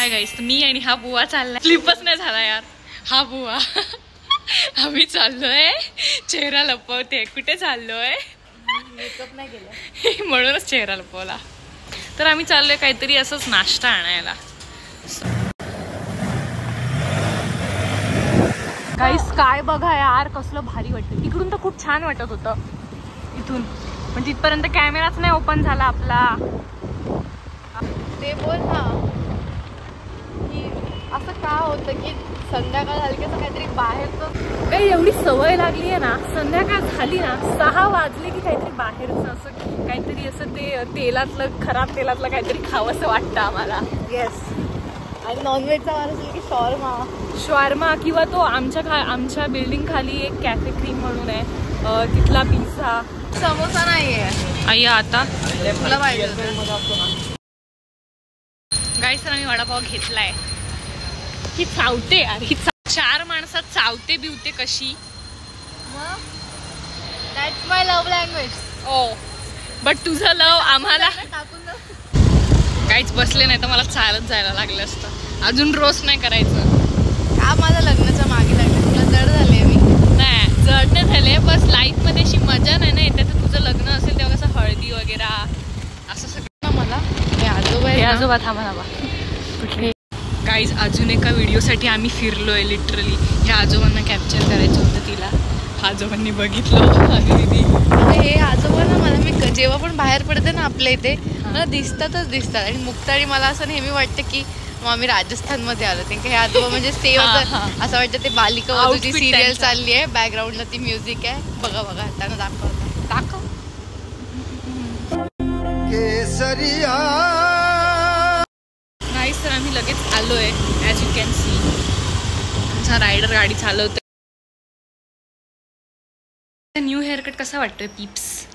Hi guys, मी आणि हा बुवा चाललाय. स्लिपच नाही झाला यार. हा बुवा आम्ही चाललोय. चेहरा लपवते. कुठे चाललोय? मेकअप नाही केला म्हणूनच चेहरा लपवला. तर आम्ही चाललोय काहीतरी असंच नाश्ता आणायला. गाईस काय बघा यार, कसलं भारी वाटतं. इकडून तर खूप छान वाटत होतं इथून, पण तिथपर्यंत कॅमेराच नाही ओपन झाला आपला. ते बोल ना की असं का होतं की संध्याकाळ झाली की असं काहीतरी बाहेरचं काही एवढी सवय लागली आहे ना. संध्याकाळ झाली ना, 6 वाजले की काहीतरी बाहेरचं असं काहीतरी असं ते तेलातलं, खराब तेलातलं काहीतरी खावंसं वाटतं आम्हाला. येस. आणि नॉनव्हेजचा वार असेल की शॉर्मा किंवा तो आमच्या बिल्डिंग खाली एक कॅफे क्रीम म्हणून आहे, तिथला पिझ्झा. समोसा नाहीये अय्या आता तुला पाहिजे. गाईस आम्ही वडापाव घेतलाय. ही चावते यार, ही 4 माणसात चावते बिवते कशी. That's my love language. Oh but तुझं लव आम्हाला टाकून काहीच बसले नाही तर मला चालत जायला लागलं असतं. अजून रोस्ट नाही करायचं का? माझं लग्नाच्या मागे लागलं. तुला जड झाले. मी नाही जड नाही झाले, बस लाईफ मध्ये अशी मजा नाही ना येते. तर तुझं लग्न असेल तेव्हा कसं हळदी वगैरे असं सगळं. मला हे आजोबा थांबा थांबा कुठले. गाईज अजून एका व्हिडिओसाठी आम्ही फिरलोय लिटरली. ह्या आजोबांना कॅप्चर करायचं होतं तिला. आजोबांनी बघितलं. हे आजोबा ना मला, मी जेव्हा पण बाहेर पडते ना आपल्या इथे, मला दिसतात. आणि मुक्तारी मला असं नेहमी वाटतं की मग आम्ही राजस्थान मध्ये आलो. ते हे आजोबा म्हणजे सेव असं वाटतं. ते बालिका वधूची सिरियल चालली आहे, बॅकग्राऊंडला ती म्युझिक आहे. बघा त्यांना दाखव. गाईज तर आम्ही लगेच आलोय. ॲज यू कॅन सी आमचा रायडर गाडी चालवतोय. न्यू हेअरकट कसा वाटतोय पीप्स?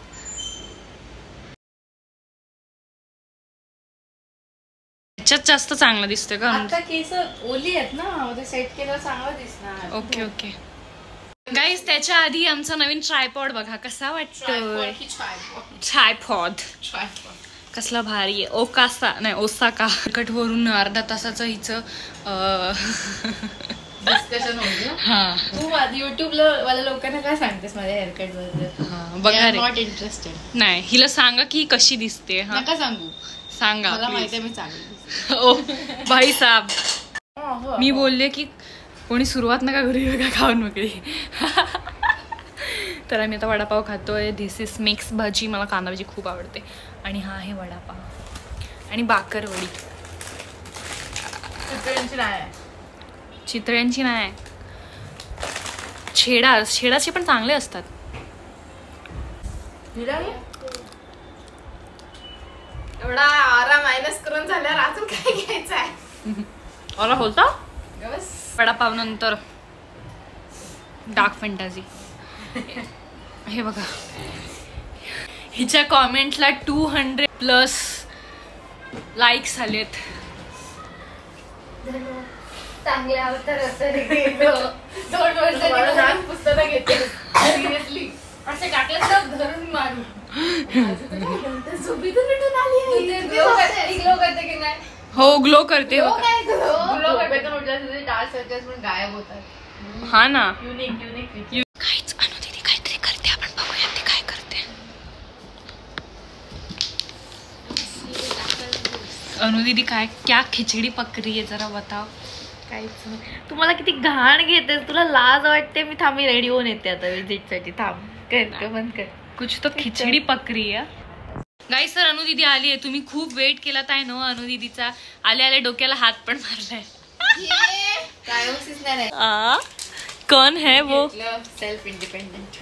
त्याच्यात जास्त चांगला दिसतोय का? आता केस ओली आहेत ना, सेट केलं चांगलं दिसणार. ओके गाईज त्याच्या आधी आमचा नवीन ट्रायपॉड बघा कसा वाटतोय. ट्रायपॉड कसला भारी आहे. ओसाका कट वरून अर्धा तासाचं हिचं डिस्कशन होईल. तू युट्यूबला वाला लोकांना काय सांगतेस माझ्या हेअरकट बद्दल? बघा नॉट इंटरेस्टेड. नाही, हिला सांगा की कशी दिसते. नका सांगू, सांगा. मला माहिती आहे मी चांगली. ओ भाई साहब, मी बोलले की कोणी सुरुवात नका घरी वेगळा खाऊन मोकळी. तर आम्ही आता वडापाव खातोय. धिस इज मिक्स भाजी. मला कांदा भाजी खूप आवडते. आणि हा आहे वडापाव आणि बाकरवडी. चितळ्यांची नाही, छेडाचे पण चांगले असतात. एवढा आरा मायनस करून झाल्यावर अजून काय घ्यायचं आहे? ओला होता वडापाव नंतर डार्क फॅन्टसी. हे बघा, हिच्या कॉमेंटला 200+ लाईक्स आलेत. चांगले अवतार 2 वर्षांनी पुस्तकं घेते सिरियसली. असे टाकलं तर धरून मारू. हो ग्लो करते. गायब होतात. हा ना. युनिक काहीच अनुदीदी काहीतरी करते. आपण बघूया ती काय करते. अनुदीदी क्या खिचडी पकरी आहे जरा बताव. काहीच नाही. तुम्हाला किती घाण घेते. तुला लाज वाटते. मी थांबी रेडी होऊन येते आता विजिटसाठी. थांब कर बंद कर. कुछ तो खिचडी पकरी आहे. गाईस सर अनुदीदी आली आहे. तुम्ही खूप वेट केलात आहे ना अनुदीदीचा. आले डोक्याला हात पण मारलाय. प्रायोसिस नाही. कौन है वो? Self independent.